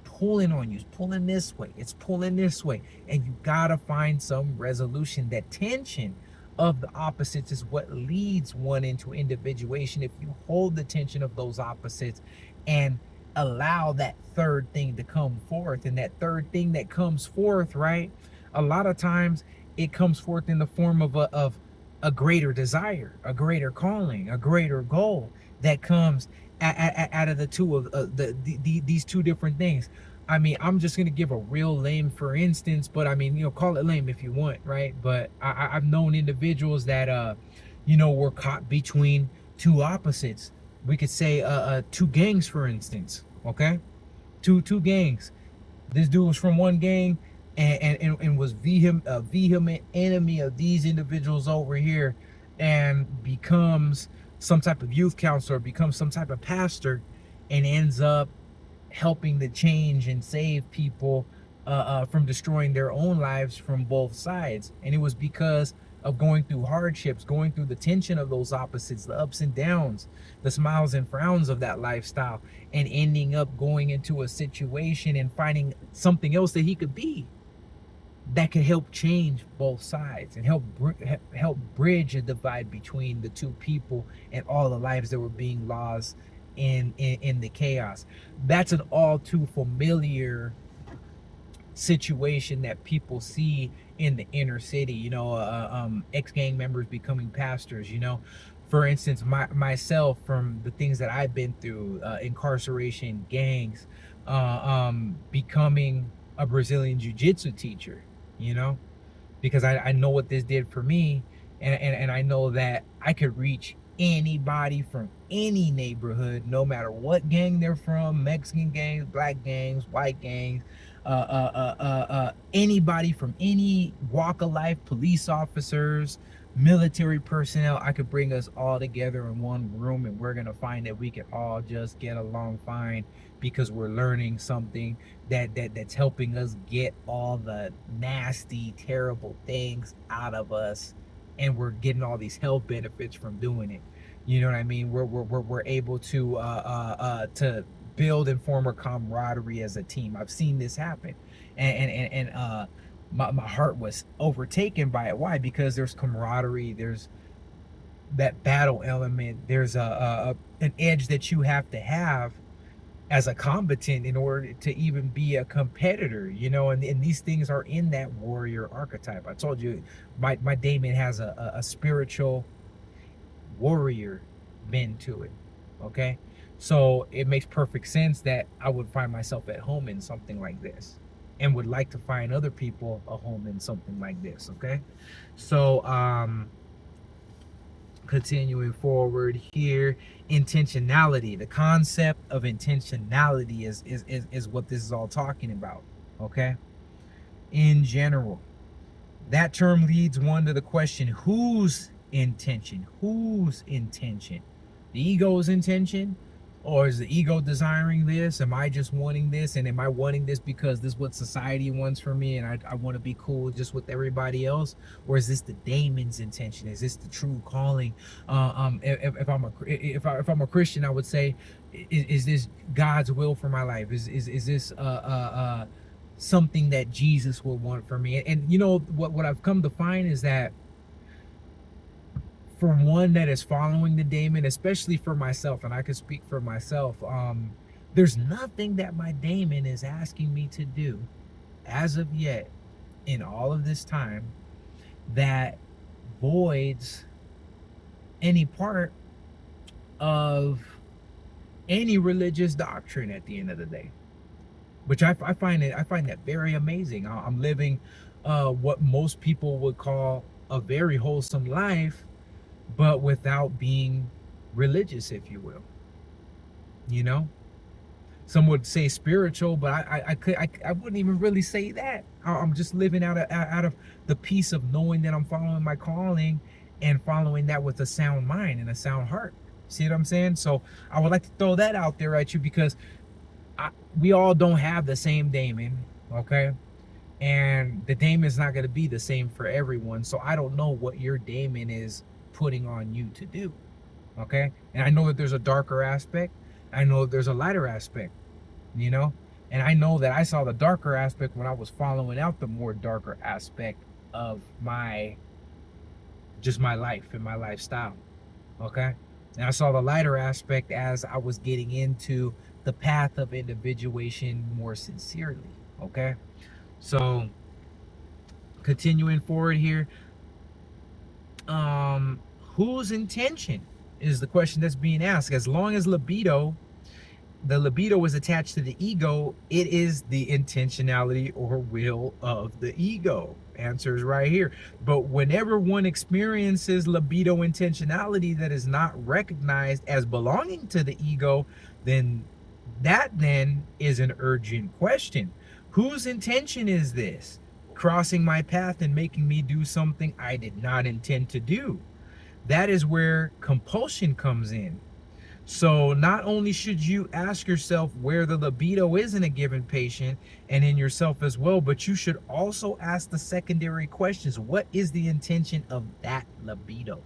pulling on you, it's pulling this way, it's pulling this way, and you gotta find some resolution. That tension of the opposites is what leads one into individuation. If you hold the tension of those opposites and allow that third thing to come forth, and that third thing that comes forth, right, a lot of times it comes forth in the form of a greater desire, a greater calling, a greater goal that comes out of the two of these two different things. I mean, I'm just gonna give a real lame for instance, but I mean, you know, call it lame if you want, right? But I've known individuals that you know, were caught between two opposites. We could say two gangs, for instance. Okay, two gangs. This dude was from one gang and was a vehement enemy of these individuals over here, and becomes some type of youth counselor, becomes some type of pastor, and ends up helping to change and save people from destroying their own lives from both sides. And it was because of going through hardships, going through the tension of those opposites, the ups and downs, the smiles and frowns of that lifestyle, and ending up going into a situation and finding something else that he could be that could help change both sides and help bridge a divide between the two people and all the lives that were being lost in the chaos. That's an all too familiar situation that people see in the inner city, you know. Ex-gang members becoming pastors, you know. For instance, myself, from the things that I've been through, incarceration, gangs, becoming a Brazilian jiu-jitsu teacher, you know, because I know what this did for me, and I know that I could reach anybody from any neighborhood, no matter what gang they're from, Mexican gangs, black gangs, white gangs, anybody from any walk of life, police officers, military personnel. I could bring us all together in one room, and we're gonna find that we can all just get along fine, because we're learning something that's helping us get all the nasty, terrible things out of us, and we're getting all these health benefits from doing it. You know what I mean? We're able to build and form a camaraderie as a team. I've seen this happen, and my heart was overtaken by it. Why? Because there's camaraderie, there's that battle element, there's an edge that you have to have as a combatant in order to even be a competitor, you know. And these things are in that warrior archetype. I told you my daemon has a spiritual warrior bend to it. Okay, so it makes perfect sense that I would find myself at home in something like this, and would like to find other people a home in something like this. Okay, so continuing forward here, intentionality, the concept of intentionality is what this is all talking about. Okay, in general, that term leads one to the question, whose intention? Whose intention? The ego's intention? Or is the ego desiring this? Am I just wanting this? And am I wanting this because this is what society wants from me, and I want to be cool just with everybody else? Or is this the daemon's intention? Is this the true calling? If I'm a Christian, I would say, is this God's will for my life? Is this something that Jesus would want for me? And you know what I've come to find is that, for one that is following the daemon, especially for myself, and I can speak for myself, there's nothing that my daemon is asking me to do as of yet in all of this time that voids any part of any religious doctrine at the end of the day, which I find that very amazing. I'm living what most people would call a very wholesome life, but without being religious, if you will. You know, some would say spiritual, but I wouldn't even really say that. I'm just living out of the peace of knowing that I'm following my calling, and following that with a sound mind and a sound heart. See what I'm saying? So I would like to throw that out there at you, because we all don't have the same daemon, okay? And the daemon's not going to be the same for everyone. So I don't know what your daemon is putting on you to do, okay? And I know that there's a darker aspect. I know that there's a lighter aspect, you know? And I know that I saw the darker aspect when I was following out the more darker aspect of my life and my lifestyle, okay? And I saw the lighter aspect as I was getting into the path of individuation more sincerely, okay? So continuing forward here, whose intention is the question that's being asked. As long as the libido is attached to the ego, it is the intentionality or will of the ego. Answers right here. But whenever one experiences libido intentionality that is not recognized as belonging to the ego, then that then is an urgent question. Whose intention is this? Crossing my path and making me do something I did not intend to do. That is where compulsion comes in. So not only should you ask yourself where the libido is in a given patient and in yourself as well, but you should also ask the secondary questions. What is the intention of that libido?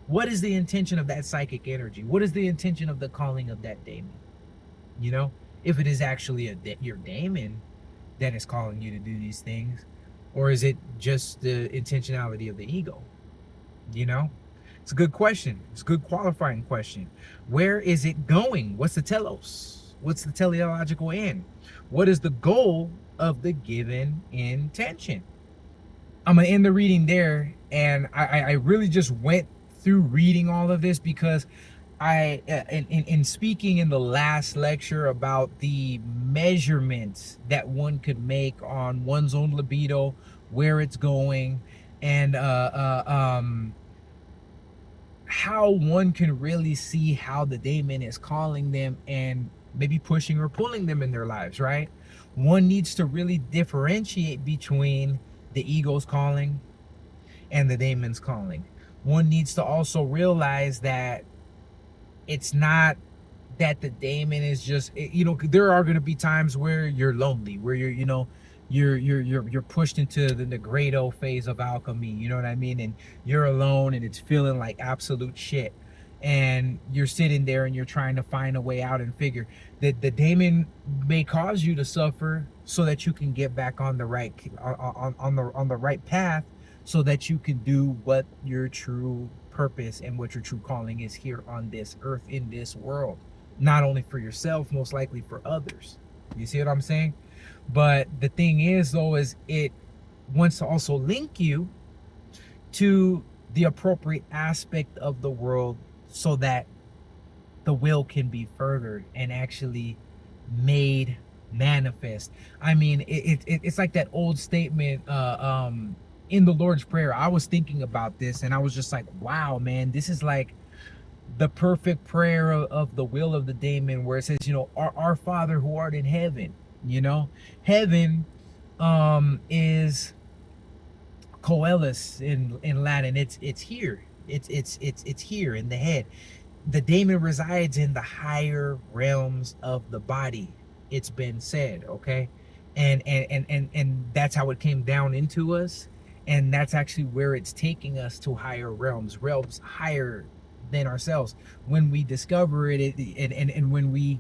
What is the intention of that psychic energy? What is the intention of the calling of that daemon? You know, if it is actually your daemon that is calling you to do these things, or is it just the intentionality of the ego? You know, it's a good question. It's a good qualifying question. Where is it going? What's the telos? What's the teleological end? What is the goal of the given intention? I'm gonna end the reading there, and I really just went through reading all of this because in speaking in the last lecture about the measurements that one could make on one's own libido, where it's going, and how one can really see how the daemon is calling them and maybe pushing or pulling them in their lives, right? One needs to really differentiate between the ego's calling and the daemon's calling. One needs to also realize that it's not that the daemon is just, there are going to be times where you're lonely, where you're pushed into the Negredo phase of alchemy, you know what I mean, and you're alone and it's feeling like absolute shit, and you're sitting there and you're trying to find a way out and figure that the daemon may cause you to suffer so that you can get back on the right on the right path, so that you can do what your true purpose and what your true calling is here on this earth, in this world, not only for yourself, most likely for others. You see what I'm saying? But the thing is, though, is it wants to also link you to the appropriate aspect of the world so that the will can be furthered and actually made manifest. I mean, it's like that old statement in the Lord's Prayer. I was thinking about this and I was just like, wow, man, this is like the perfect prayer of the will of the daemon, where it says, our Father who art in heaven. Heaven is coelis in Latin. It's here. It's here in the head. The daemon resides in the higher realms of the body. It's been said, okay? And that's how it came down into us. And that's actually where it's taking us, to higher realms higher than ourselves. When we discover it, and when we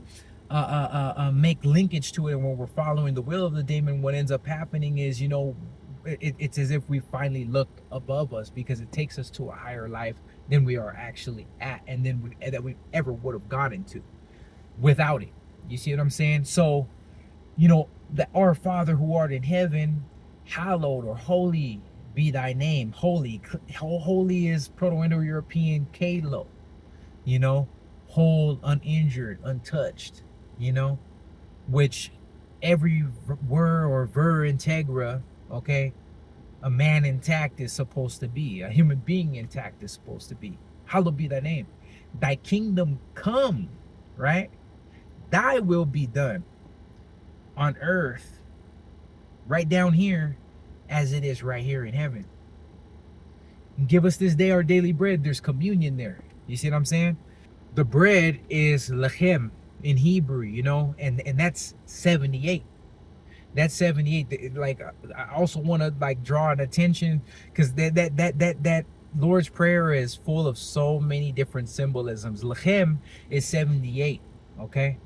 make linkage to it, and when we're following the will of the daemon, what ends up happening is, it's as if we finally looked above us, because it takes us to a higher life than we are actually at, and then that we ever would have gotten to without it. You see what I'm saying? So, that our Father who art in heaven, hallowed or holy be thy name. Holy is Proto-Indo-European kalo, whole, uninjured, untouched, which every word or ver integra, okay, a man intact is supposed to be, a human being intact is supposed to be. Hallowed be thy name. Thy kingdom come, right? Thy will be done on earth, right down here, as it is right here in heaven. And give us this day our daily bread. There's communion there. You see what I'm saying? The bread is lechem in Hebrew, you know, and that's 78. That's 78. Like, I also want to like draw an attention, because that Lord's Prayer is full of so many different symbolisms. Lechem is 78, okay?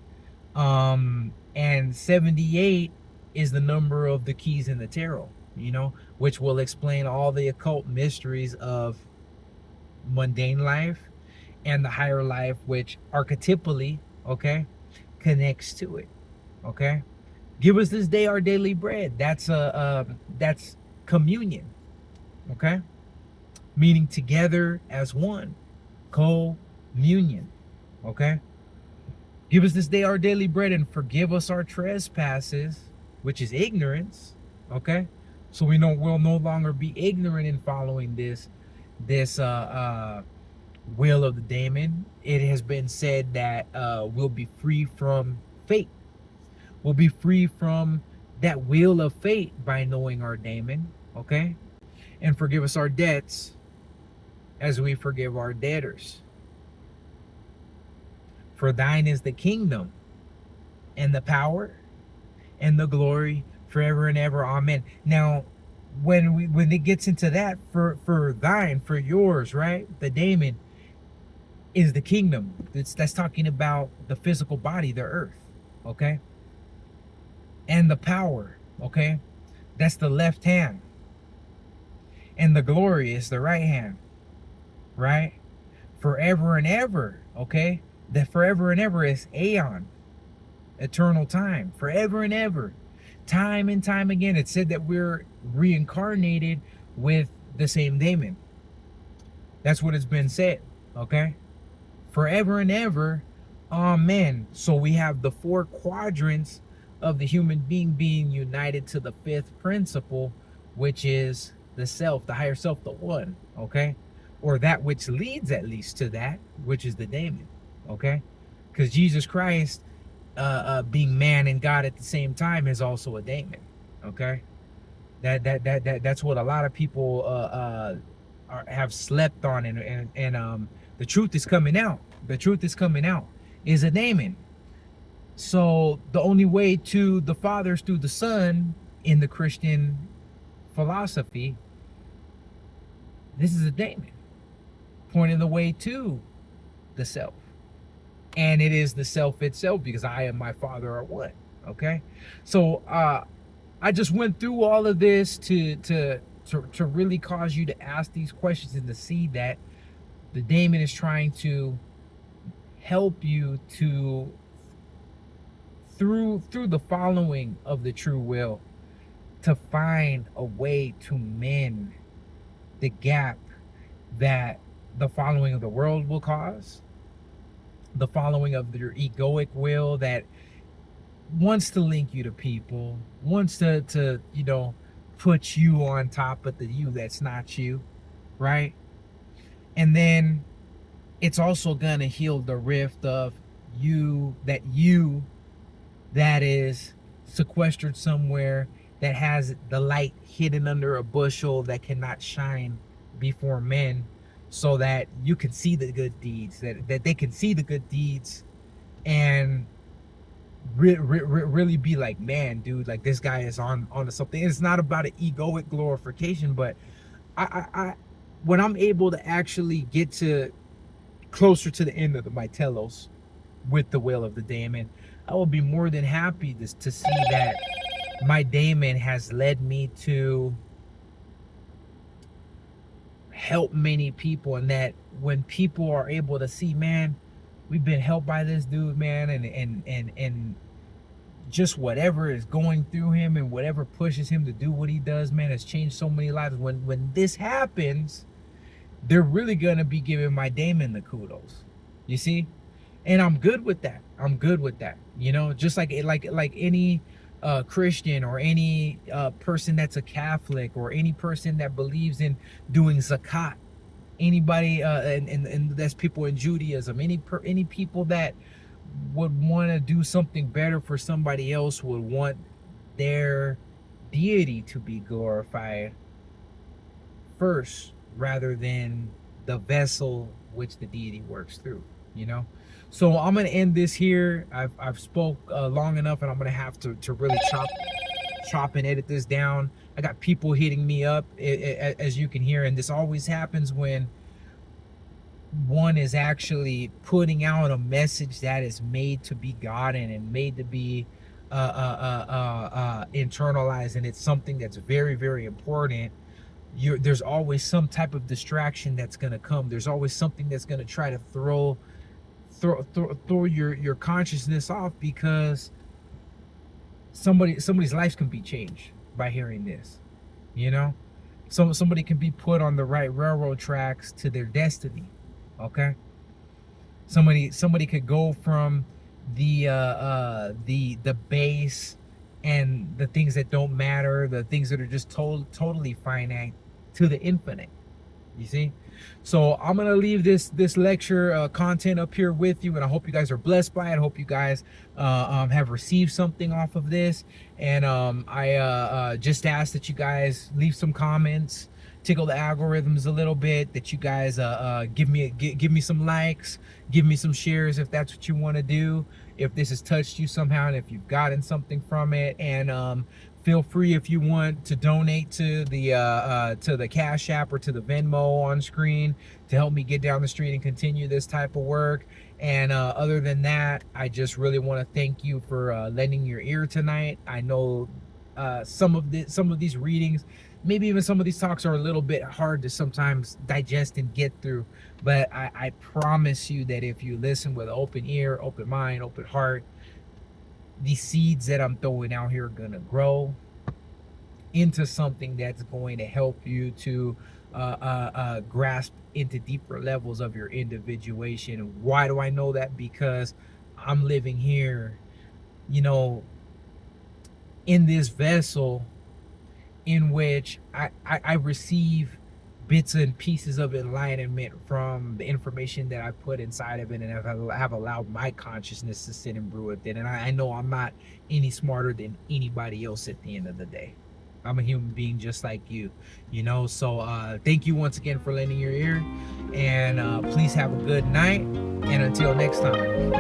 And 78 is the number of the keys in the tarot, you know, which will explain all the occult mysteries of mundane life and the higher life, which archetypally, okay, connects to it, okay? Give us this day our daily bread. That's communion, okay? Meaning together as one, communion, okay? Give us this day our daily bread, and forgive us our trespasses, which is ignorance, okay? So we know we'll no longer be ignorant in following this will of the daemon. It has been said that we'll be free from fate. We'll be free from that wheel of fate by knowing our daemon, okay? And forgive us our debts as we forgive our debtors. For thine is the kingdom and the power and the glory forever and ever. Amen. Now, when it gets into that, for thine, for yours, right? The daemon is the kingdom. That's talking about the physical body, the earth, okay? And the power, okay? That's the left hand. And the glory is the right hand, right? Forever and ever, okay? The forever and ever is aeon, eternal time, forever and ever, time and time again. It said that we're reincarnated with the same daemon. That's what it's been said, okay? Forever and ever, amen. So we have the four quadrants of the human being united to the fifth principle, which is the self, the higher self, the one, okay? Or that which leads at least to that, which is the daemon, okay? Because Jesus Christ, being man and God at the same time, is also a daemon, okay? That's what a lot of people have slept on, and the truth is coming out. The truth is coming out. Is a daemon. So the only way to the Father is through the Son in the Christian philosophy. This is a daemon, pointing the way to the self. And it is the self itself, because I and my Father are one. Okay? So I just went through all of this to really cause you to ask these questions and to see that the daemon is trying to help you to through the following of the true will, to find a way to mend the gap that the following of the world will cause, the following of your egoic will that wants to link you to people, wants to you know, put you on top of the you that's not you, right? And then it's also gonna heal the rift of you that is sequestered somewhere, that has the light hidden under a bushel that cannot shine before men, so that you can see the good deeds, that they can see the good deeds, and really be like, man, dude, like this guy is on to something. It's not about an egoic glorification, but I when I'm able to actually get to closer to the end of my telos with the will of the daemon, I will be more than happy to see that my daemon has led me to help many people, and that when people are able to see, man, we've been helped by this dude, man, and just whatever is going through him and whatever pushes him to do what he does, man, has changed so many lives. When this happens, they're really gonna be giving my daemon the kudos, you see? And I'm good with that. I'm good with that. You know, just like any Christian, or any person that's a Catholic, or any person that believes in doing zakat, anybody and that's people in Judaism, any people that would want to do something better for somebody else, would want their deity to be glorified first, rather than the vessel which the deity works through, you know? So I'm gonna end this here. I've spoke long enough, and I'm gonna have to really chop and edit this down. I got people hitting me up, as you can hear, and this always happens when one is actually putting out a message that is made to be gotten and made to be internalized, and it's something that's very, very important. There's always some type of distraction that's going to come. There's always something that's going to try to throw your consciousness off, because somebody's life can be changed by hearing this, you know. Somebody can be put on the right railroad tracks to their destiny. Okay, somebody could go from the base and the things that don't matter, the things that are just totally finite, to the infinite. You see? So I'm gonna leave this lecture content up here with you, and I hope you guys are blessed by it. I hope you guys have received something off of this. And I just ask that you guys leave some comments, tickle the algorithms a little bit, that you guys give me some likes, give me some shares if that's what you want to do, if this has touched you somehow and if you've gotten something from it. And feel free, if you want, to donate to the Cash App or to the Venmo on screen to help me get down the street and continue this type of work. And other than that, I just really want to thank you for lending your ear tonight. I know some of these readings, maybe even some of these talks, are a little bit hard to sometimes digest and get through, but I promise you that if you listen with open ear, open mind, open heart, the seeds that I'm throwing out here are gonna grow into something that's going to help you to grasp into deeper levels of your individuation. Why do I know that? Because I'm living here, you know, in this vessel in which I receive bits and pieces of enlightenment from the information that I put inside of it, and have allowed my consciousness to sit and brew with it. And I know I'm not any smarter than anybody else at the end of the day. I'm a human being just like you, you know. So thank you once again for lending your ear, and please have a good night, and until next time.